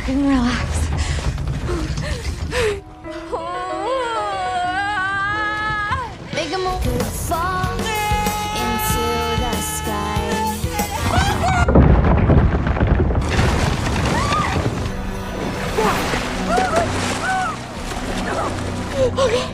fucking relax. Make a move. Fall into the sky. Okay.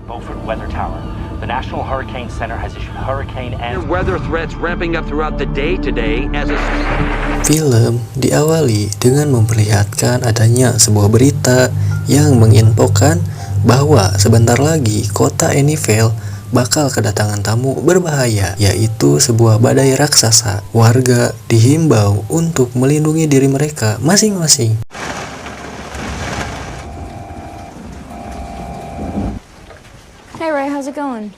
Beaufort Weather Tower. The National Hurricane Center has issued hurricane and Weather threats ramping up throughout the day today as a... Film diawali dengan memperlihatkan adanya sebuah berita yang menginfokan bahwa sebentar lagi kota Anniville bakal kedatangan tamu berbahaya, yaitu sebuah badai raksasa. Warga dihimbau untuk melindungi diri mereka masing-masing. Hey Ray, how's it going?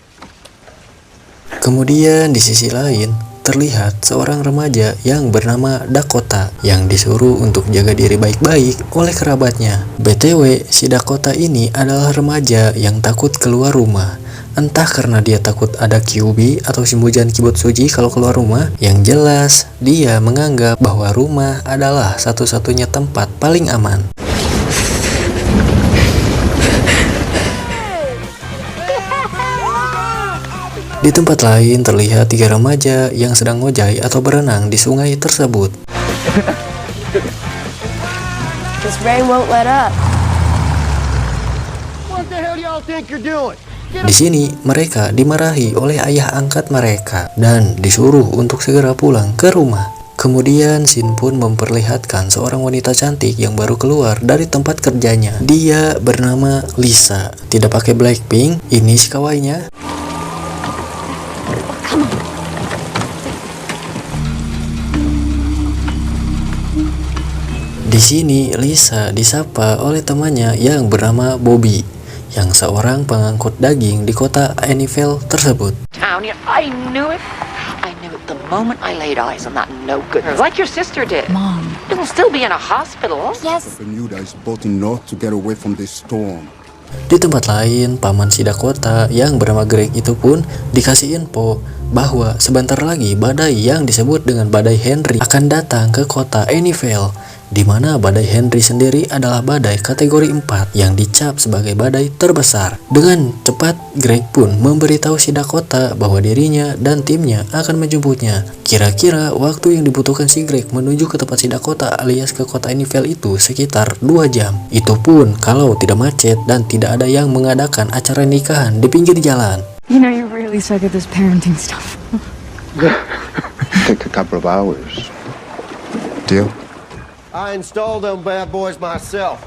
Kemudian di sisi lain terlihat seorang remaja yang bernama Dakota yang disuruh untuk jaga diri baik-baik oleh kerabatnya. BTW, si Dakota ini adalah remaja yang takut keluar rumah. Entah karena dia takut ada QB atau Shimujan Kibutsuji kalau keluar rumah. Yang jelas, dia menganggap bahwa rumah adalah satu-satunya tempat paling aman. Di tempat lain terlihat 3 remaja yang sedang ngojay atau berenang di sungai tersebut. This Ray won't let up. What the hell y'all think you're doing? Di sini mereka dimarahi oleh ayah angkat mereka dan disuruh untuk segera pulang ke rumah. Kemudian Shin pun memperlihatkan seorang wanita cantik yang baru keluar dari tempat kerjanya. Dia bernama Lisa. Tidak pakai Blackpink, ini si kawainya. Di sini Lisa disapa oleh temannya yang bernama Bobby, yang seorang pengangkut daging di kota Anniville tersebut. I knew it. I knew it the moment I laid eyes on that no good. Like your sister did. Mom. It'll still be in a hospital. Yes. Bermuda is boating north to get away from this storm. Di tempat lain, paman si Dakota yang bernama Greg itu pun dikasih info bahwa sebentar lagi badai yang disebut dengan badai Henry akan datang ke kota Anniville, di mana badai Henry sendiri adalah badai kategori 4 yang dicap sebagai badai terbesar. Dengan cepat, Greg pun memberitahu si Dakota bahwa dirinya dan timnya akan menjemputnya. Kira-kira waktu yang dibutuhkan si Greg menuju ke tempat si Dakota alias ke kota Anniville itu sekitar 2 jam. Itu pun kalau tidak macet dan tidak ada yang mengadakan acara nikahan di pinggir jalan. You know you really suck at this parenting stuff. Take a couple of hours. Deal? I installed them bad boys myself.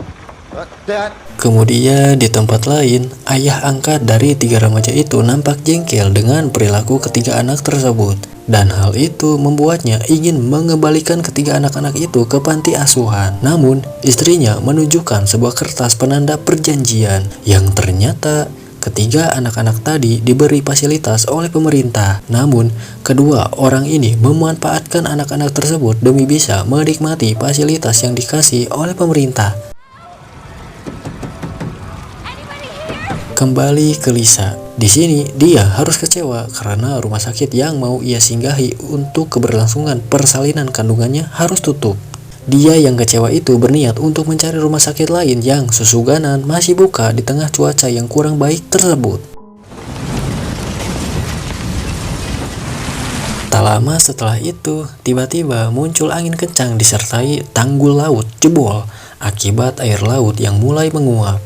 That Kemudian di tempat lain, ayah angkat dari 3 remaja itu nampak jengkel dengan perilaku ketiga anak tersebut. Dan hal itu membuatnya ingin mengembalikan ketiga anak-anak itu ke panti asuhan. Namun, istrinya menunjukkan sebuah kertas penanda perjanjian yang ternyata ketiga anak-anak tadi diberi fasilitas oleh pemerintah. Namun, kedua orang ini memanfaatkan anak-anak tersebut demi bisa menikmati fasilitas yang dikasih oleh pemerintah. Kembali ke Lisa. Di sini dia harus kecewa karena rumah sakit yang mau ia singgahi untuk keberlangsungan persalinan kandungannya harus tutup. Dia yang kecewa itu berniat untuk mencari rumah sakit lain yang sesuganan masih buka di tengah cuaca yang kurang baik tersebut. Tak lama setelah itu, tiba-tiba muncul angin kencang disertai tanggul laut jebol akibat air laut yang mulai menguap.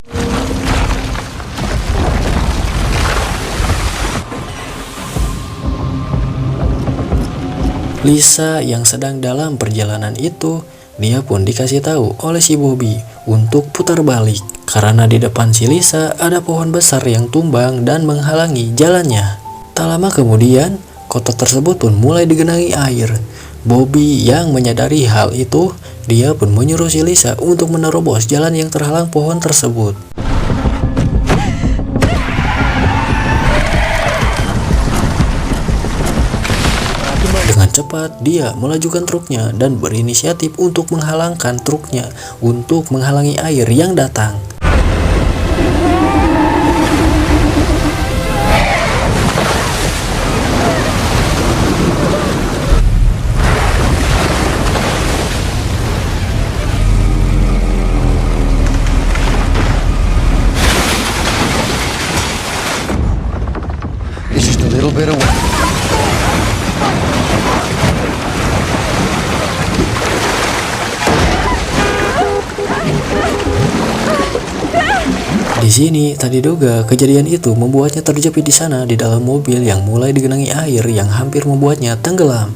Lisa yang sedang dalam perjalanan itu, dia pun dikasih tahu oleh si Bobby untuk putar balik. Karena di depan si Lisa ada pohon besar yang tumbang dan menghalangi jalannya. Tak lama kemudian, kota tersebut pun mulai digenangi air. Bobby yang menyadari hal itu, dia pun menyuruh si Lisa untuk menerobos jalan yang terhalang pohon tersebut. Dengan cepat, dia melajukan truknya dan berinisiatif untuk menghalangkan truknya untuk menghalangi air yang datang. It's just a little bit away. Di sini tak diduga kejadian itu membuatnya terjepit di sana di dalam mobil yang mulai digenangi air yang hampir membuatnya tenggelam.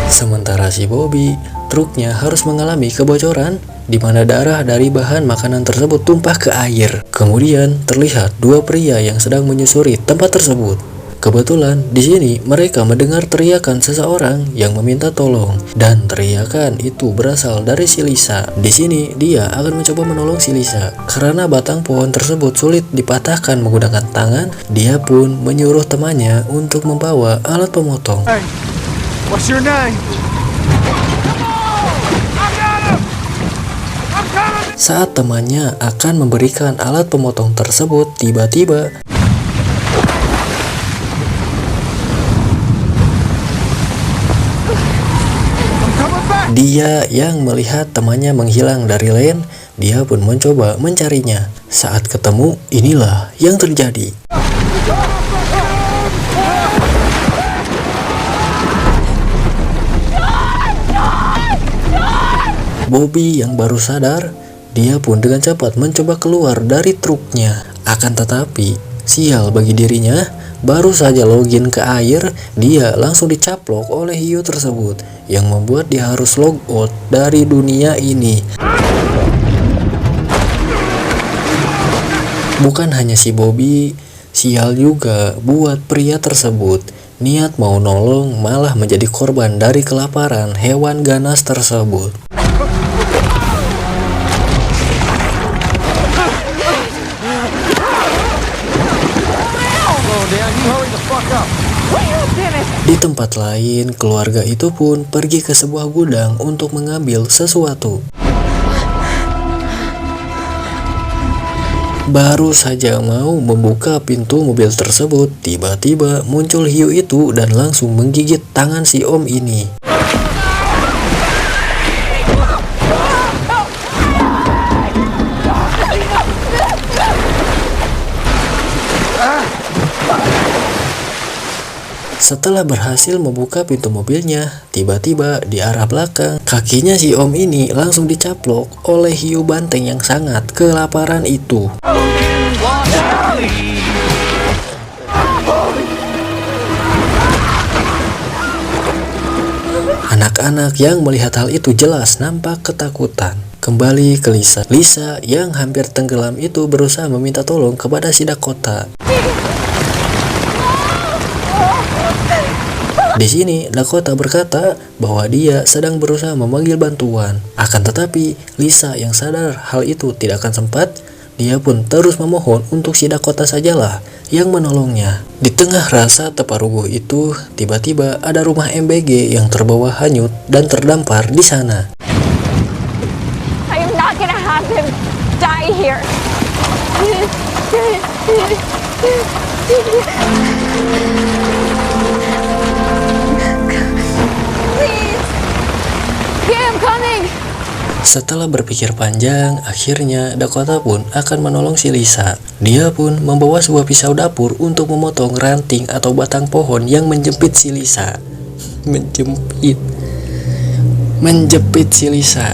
Sementara si Bobby, truknya harus mengalami kebocoran di mana darah dari bahan makanan tersebut tumpah ke air. Kemudian terlihat dua pria yang sedang menyusuri tempat tersebut. Kebetulan di sini mereka mendengar teriakan seseorang yang meminta tolong dan teriakan itu berasal dari si Lisa. Di sini dia akan mencoba menolong si Lisa karena batang pohon tersebut sulit dipatahkan menggunakan tangan. Dia pun menyuruh temannya untuk membawa alat pemotong. Hey, what's your name? Saat temannya akan memberikan alat pemotong tersebut, tiba-tiba dia yang melihat temannya menghilang dari lane, dia pun mencoba mencarinya. Saat ketemu, inilah yang terjadi. Bobby yang baru sadar, dia pun dengan cepat mencoba keluar dari truknya. Akan tetapi, sial bagi dirinya, baru saja login ke air, dia langsung dicaplok oleh hiu tersebut yang membuat dia harus log out dari dunia ini. Bukan hanya si Bobby, sial juga buat pria tersebut. Niat mau nolong malah menjadi korban dari kelaparan hewan ganas tersebut. Di tempat lain, keluarga itu pun pergi ke sebuah gudang untuk mengambil sesuatu. Baru saja mau membuka pintu mobil tersebut, tiba-tiba muncul hiu itu dan langsung menggigit tangan si om ini. Setelah berhasil membuka pintu mobilnya, tiba-tiba di arah belakang, kakinya si om ini langsung dicaplok oleh hiu banteng yang sangat kelaparan itu. Anak-anak yang melihat hal itu jelas nampak ketakutan. Kembali ke Lisa. Lisa yang hampir tenggelam itu berusaha meminta tolong kepada si Dakota. Di sini, Dakota berkata bahwa dia sedang berusaha memanggil bantuan. Akan tetapi, Lisa yang sadar hal itu tidak akan sempat, dia pun terus memohon untuk si Dakota sajalah yang menolongnya. Di tengah rasa teparuguh itu, tiba-tiba ada rumah MBG yang terbawa hanyut dan terdampar di sana. I am not gonna have him die here. Setelah berpikir panjang, akhirnya Dakota pun akan menolong si Lisa. Dia pun membawa sebuah pisau dapur untuk memotong ranting atau batang pohon yang menjepit si Lisa. Menjepit si Lisa.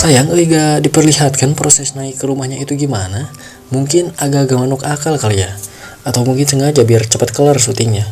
Sayang gak diperlihatkan proses naik ke rumahnya itu gimana. Mungkin agak-agak manuk akal kali ya. Atau mungkin sengaja biar cepat kelar syutingnya.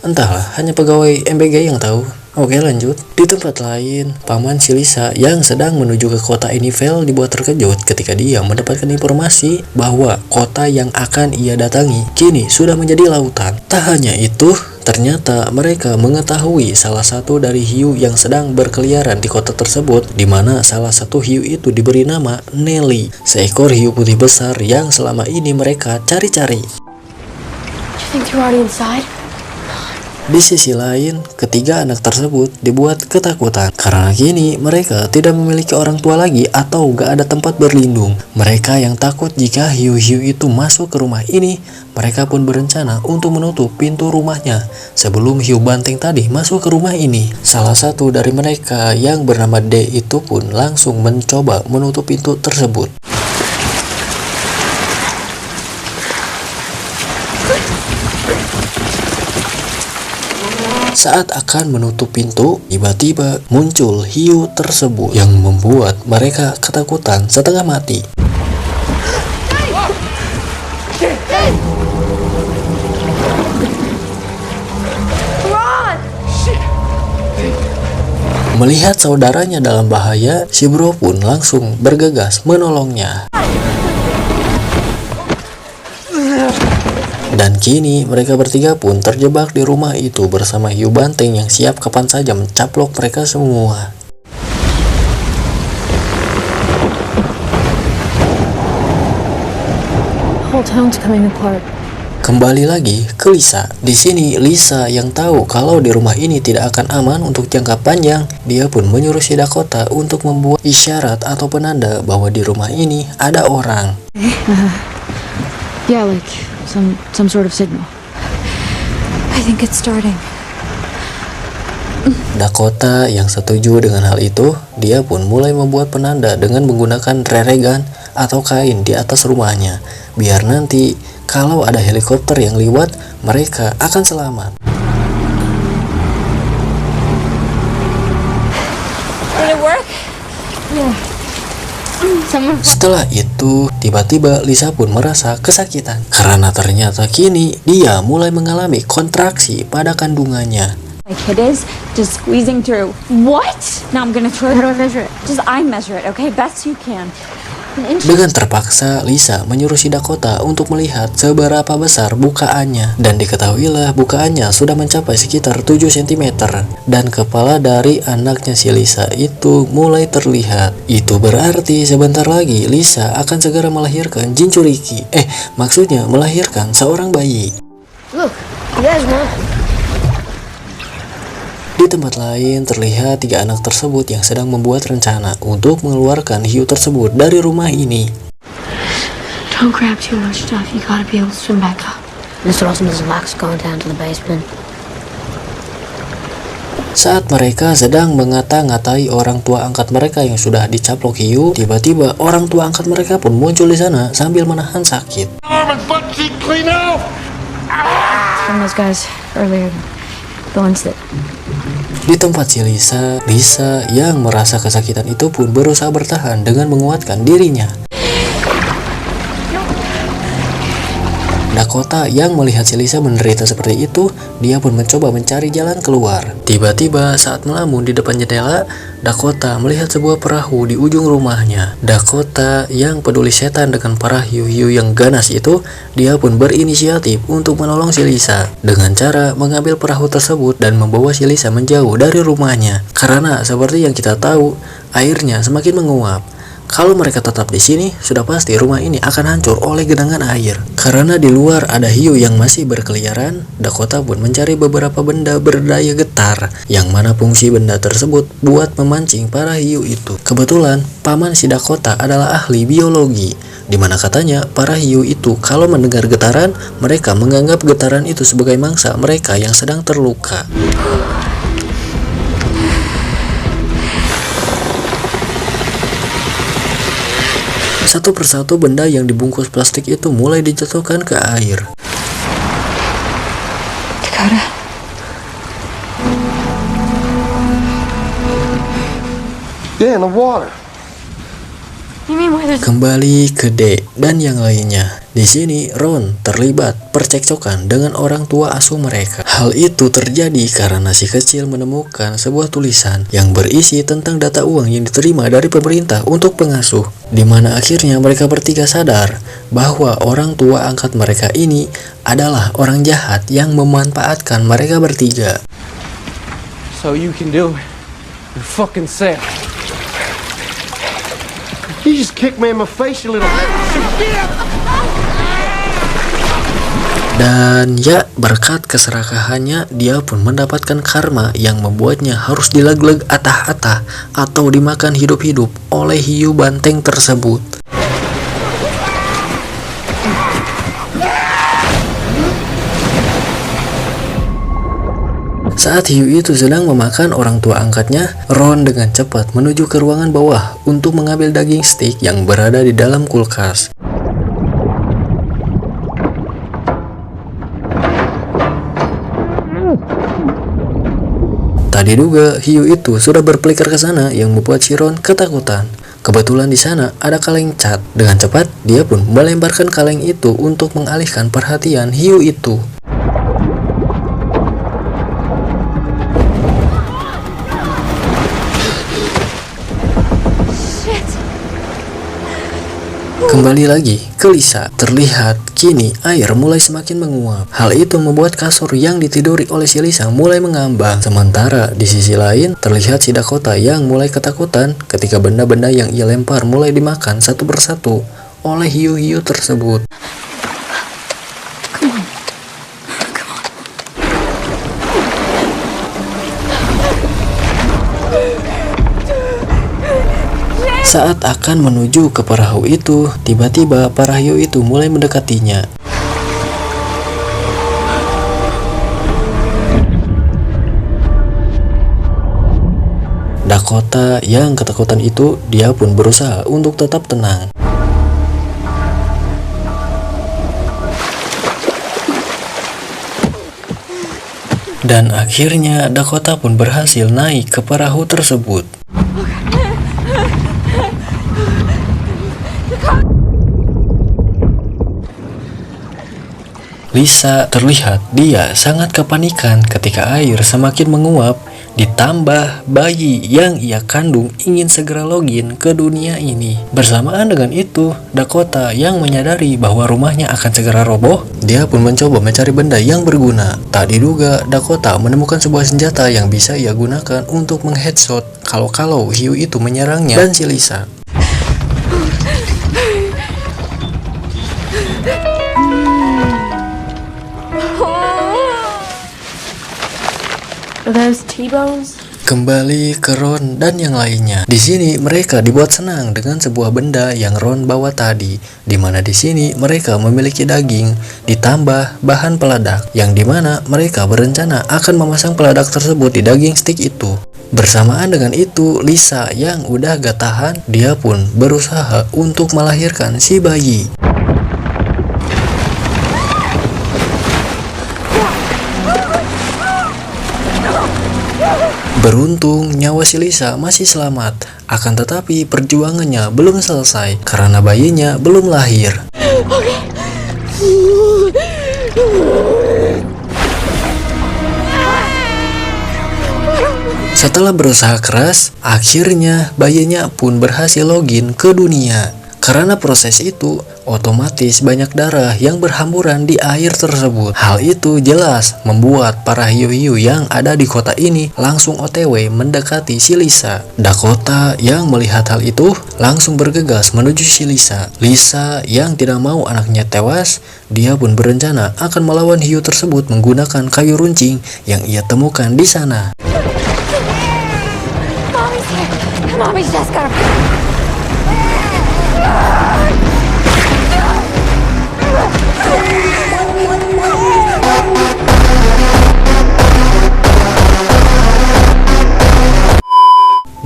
Entahlah, hanya pegawai MBG yang tahu. Oke, lanjut. Di tempat lain, paman si Lisa yang sedang menuju ke kota Ennivel dibuat terkejut ketika dia mendapatkan informasi bahwa kota yang akan ia datangi kini sudah menjadi lautan. Tak hanya itu, ternyata mereka mengetahui salah satu dari hiu yang sedang berkeliaran di kota tersebut, di mana salah satu hiu itu diberi nama Nelly, seekor hiu putih besar yang selama ini mereka cari-cari. Do you think they're already inside? Di sisi lain, ketiga anak tersebut dibuat ketakutan karena kini mereka tidak memiliki orang tua lagi atau gak ada tempat berlindung. Mereka yang takut jika hiu-hiu itu masuk ke rumah ini, mereka pun berencana untuk menutup pintu rumahnya sebelum hiu banteng tadi masuk ke rumah ini. Salah satu dari mereka yang bernama D itu pun langsung mencoba menutup pintu tersebut. Saat akan menutup pintu, tiba-tiba muncul hiu tersebut yang membuat mereka ketakutan setengah mati. Melihat saudaranya dalam bahaya, si bro pun langsung bergegas menolongnya. Dan kini mereka bertiga pun terjebak di rumah itu bersama hiu banteng yang siap kapan saja mencaplok mereka semua. Whole town's coming apart. Kembali lagi ke Lisa. Di sini Lisa yang tahu kalau di rumah ini tidak akan aman untuk jangka panjang, dia pun menyuruh si Dakota untuk membuat isyarat atau penanda bahwa di rumah ini ada orang. Yeah, like some sort of signal. I think it's starting. Dakota yang setuju dengan hal itu, dia pun mulai membuat penanda dengan menggunakan reregan atau kain di atas rumahnya, biar nanti kalau ada helikopter yang lewat, mereka akan selamat. Did it work? Yeah. Setelah itu, tiba-tiba Lisa pun merasa kesakitan karena ternyata kini dia mulai mengalami kontraksi pada kandungannya. My kid is just squeezing through. What? Now I'm gonna throw it. How do I measure it? Just I measure it, okay? Best you can. Dengan terpaksa, Lisa menyuruh si Dakota untuk melihat seberapa besar bukaannya. Dan diketahuilah bukaannya sudah mencapai sekitar 7 cm. Dan kepala dari anaknya si Lisa itu mulai terlihat. Itu berarti sebentar lagi Lisa akan segera melahirkan Jinchuriki. Maksudnya melahirkan seorang bayi. Look, you guys want? Di tempat lain terlihat 3 anak tersebut yang sedang membuat rencana untuk mengeluarkan hiu tersebut dari rumah ini. Don't grab too much stuff. You gotta be able to swim back up. Mr. Olsen is Max going down to the basement. Saat mereka sedang mengata-ngatai orang tua angkat mereka yang sudah dicaplok hiu, tiba-tiba orang tua angkat mereka pun muncul di sana sambil menahan sakit. From those guys earlier, the ones that. Di tempat si Lisa yang merasa kesakitan itu pun berusaha bertahan dengan menguatkan dirinya. Dakota yang melihat si Lisa menderita seperti itu, dia pun mencoba mencari jalan keluar. Tiba-tiba saat melamun di depan jendela, Dakota melihat sebuah perahu di ujung rumahnya. Dakota yang peduli setan dengan para hiu-hiu yang ganas itu, dia pun berinisiatif untuk menolong si Lisa dengan cara mengambil perahu tersebut dan membawa si Lisa menjauh dari rumahnya. Karena seperti yang kita tahu, airnya semakin menguap. Kalau mereka tetap di sini, sudah pasti rumah ini akan hancur oleh genangan air. Karena di luar ada hiu yang masih berkeliaran, Dakota pun mencari beberapa benda berdaya getar, yang mana fungsi benda tersebut buat memancing para hiu itu. Kebetulan, paman si Dakota adalah ahli biologi, di mana katanya para hiu itu kalau mendengar getaran, mereka menganggap getaran itu sebagai mangsa mereka yang sedang terluka. Satu persatu benda yang dibungkus plastik itu mulai dijatuhkan ke air. Dakota. Yeah, in the water. Kembali ke D dan yang lainnya. Di sini Ron terlibat percekcokan dengan orang tua asuh mereka. Hal itu terjadi karena si kecil menemukan sebuah tulisan yang berisi tentang data uang yang diterima dari pemerintah untuk pengasuh, di mana akhirnya mereka bertiga sadar bahwa orang tua angkat mereka ini adalah orang jahat yang memanfaatkan mereka bertiga. So you can do it. You're fucking sick. You just kicked me in my face, you little... Dan ya, berkat keserakahannya, dia pun mendapatkan karma yang membuatnya harus dilagleg atah-atah atau dimakan hidup-hidup oleh hiu banteng tersebut. Saat hiu itu sedang memakan orang tua angkatnya, Ron dengan cepat menuju ke ruangan bawah untuk mengambil daging steak yang berada di dalam kulkas. Tak diduga, hiu itu sudah berpelikar ke sana yang membuat si Ron ketakutan. Kebetulan di sana ada kaleng cat. Dengan cepat, dia pun melemparkan kaleng itu untuk mengalihkan perhatian hiu itu. Kembali lagi ke Lisa, terlihat kini air mulai semakin menguap. Hal itu membuat kasur yang ditiduri oleh si Lisa mulai mengambang. Sementara di sisi lain terlihat si Dakota yang mulai ketakutan ketika benda-benda yang ia lempar mulai dimakan satu persatu oleh hiu-hiu tersebut. Saat akan menuju ke perahu itu, tiba-tiba para hiu itu mulai mendekatinya. Dakota yang ketakutan itu, dia pun berusaha untuk tetap tenang. Dan akhirnya Dakota pun berhasil naik ke perahu tersebut. Lisa terlihat dia sangat kepanikan ketika air semakin menguap, ditambah bayi yang ia kandung ingin segera login ke dunia ini. Bersamaan dengan itu, Dakota yang menyadari bahwa rumahnya akan segera roboh, dia pun mencoba mencari benda yang berguna. Tak diduga, Dakota menemukan sebuah senjata yang bisa ia gunakan untuk mengheadshot kalau hiu itu menyerangnya dan si Lisa. Those T-bones? Kembali ke Ron dan yang lainnya. Di sini mereka dibuat senang dengan sebuah benda yang Ron bawa tadi, di mana di sini mereka memiliki daging ditambah bahan peledak, yang dimana mereka berencana akan memasang peledak tersebut di daging steak itu. Bersamaan dengan itu, Lisa yang udah gak tahan, dia pun berusaha untuk melahirkan si bayi. Beruntung nyawa si Lisa masih selamat, akan tetapi perjuangannya belum selesai karena bayinya belum lahir. Setelah berusaha keras, akhirnya bayinya pun berhasil login ke dunia. Karena proses itu, otomatis banyak darah yang berhamburan di air tersebut. Hal itu jelas membuat para hiu-hiu yang ada di kota ini langsung OTW mendekati si Lisa. Dakota yang melihat hal itu langsung bergegas menuju si Lisa. Lisa yang tidak mau anaknya tewas, dia pun berencana akan melawan hiu tersebut menggunakan kayu runcing yang ia temukan di sana. Mommy's here. Mommy's just got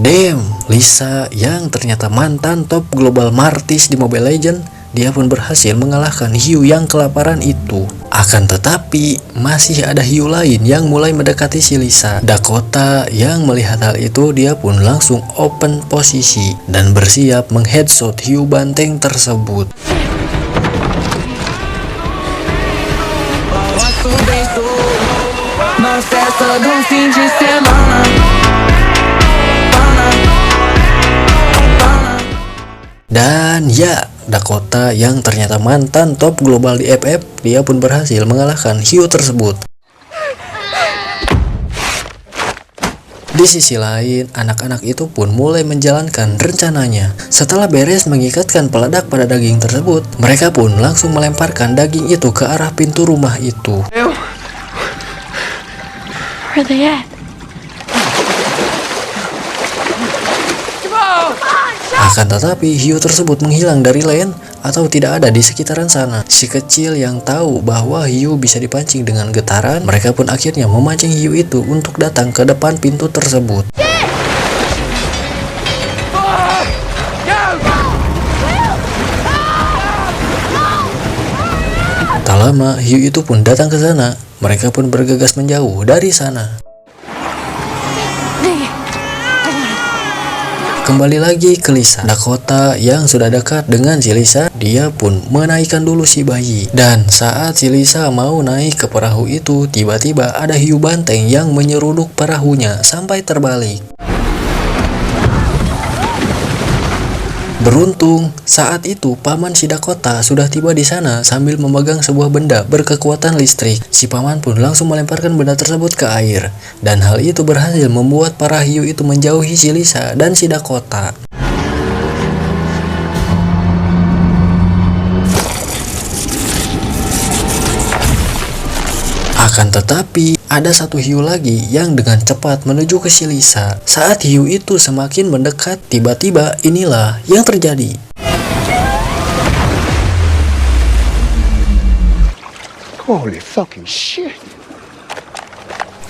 Damn, Lisa yang ternyata mantan top global martis di Mobile Legends, dia pun berhasil mengalahkan hiu yang kelaparan itu. Akan tetapi, masih ada hiu lain yang mulai mendekati si Lisa. Dakota yang melihat hal itu, dia pun langsung open posisi dan bersiap mengheadshot hiu banteng tersebut. Dan ya, Dakota yang ternyata mantan top global di FF, dia pun berhasil mengalahkan hiu tersebut. Di sisi lain, anak-anak itu pun mulai menjalankan rencananya. Setelah beres mengikatkan peledak pada daging tersebut, mereka pun langsung melemparkan daging itu ke arah pintu rumah itu. Where are they at? Akan tetapi, hiu tersebut menghilang dari land atau tidak ada di sekitaran sana. Si kecil yang tahu bahwa hiu bisa dipancing dengan getaran, mereka pun akhirnya memancing hiu itu untuk datang ke depan pintu tersebut. Tak lama, hiu itu pun datang ke sana. Mereka pun bergegas menjauh dari sana. Kembali lagi ke Lisa. Dakota yang sudah dekat dengan si Lisa, dia pun menaikkan dulu si bayi. Dan saat si Lisa mau naik ke perahu itu, tiba-tiba ada hiu banteng yang menyeruduk perahunya sampai terbalik. Beruntung, saat itu paman si Dakota sudah tiba di sana sambil memegang sebuah benda berkekuatan listrik. Si paman pun langsung melemparkan benda tersebut ke air, dan hal itu berhasil membuat para hiu itu menjauhi si Lisa dan si Dakota. Akan tetapi, ada satu hiu lagi yang dengan cepat menuju ke si Lisa. Saat hiu itu semakin mendekat, tiba-tiba inilah yang terjadi. Holy fucking shit.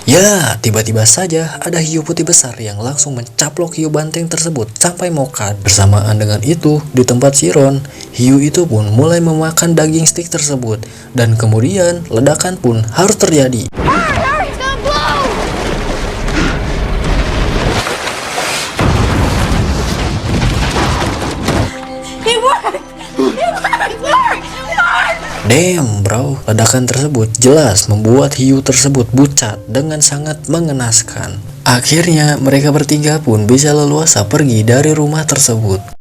Ya, tiba-tiba saja ada hiu putih besar yang langsung mencaplok hiu banteng tersebut sampai mokat. Bersamaan dengan itu, di tempat si Ron, hiu itu pun mulai memakan daging stick tersebut. Dan kemudian, ledakan pun harus terjadi. Damn bro, ledakan tersebut jelas membuat hiu tersebut pucat dengan sangat mengenaskan. Akhirnya mereka bertiga pun bisa leluasa pergi dari rumah tersebut.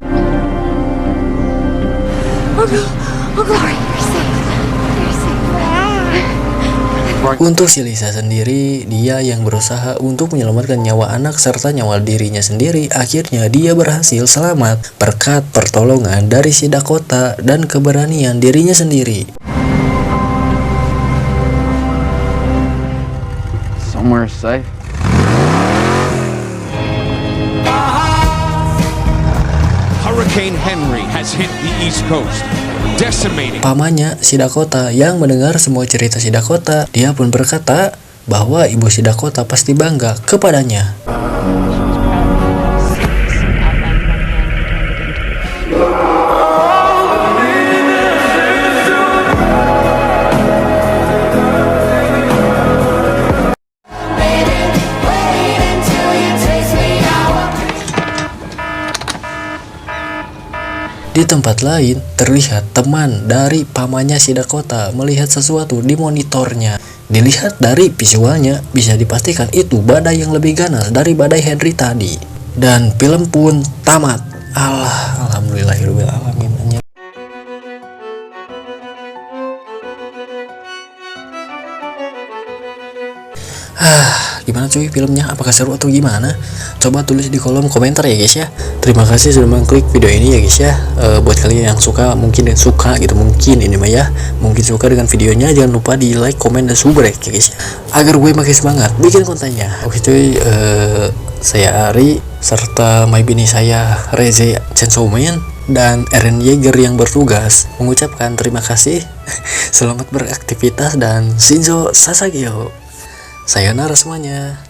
Untuk si Lisa sendiri, dia yang berusaha untuk menyelamatkan nyawa anak serta nyawa dirinya sendiri, akhirnya dia berhasil selamat berkat pertolongan dari si Dakota dan keberanian dirinya sendiri. Somewhere safe. Hurricane Henry has hit the East Coast, decimating. Pamannya si Dakota yang mendengar semua cerita si Dakota, dia pun berkata bahwa ibu si Dakota pasti bangga kepadanya. Di tempat lain, terlihat teman dari pamannya si Dakota melihat sesuatu di monitornya. Dilihat dari visualnya, bisa dipastikan itu badai yang lebih ganas dari badai Henry tadi. Dan film pun tamat. Alhamdulillahirabbil alamin. Gimana cuy filmnya? Apakah seru atau gimana? Coba tulis di kolom komentar ya guys ya. Terima kasih sudah mengklik video ini ya guys ya. Buat kalian yang suka, mungkin suka gitu, mungkin ini mah ya, mungkin suka dengan videonya, jangan lupa di like, komen, dan subrek ya guys ya, agar gue makin semangat bikin kontennya. Oke cuy, saya Ari serta my bini saya Reze Chainsaw Man dan Eren Yeager yang bertugas mengucapkan terima kasih. Selamat beraktivitas dan Shinzo Sasageo. Sayonara semuanya.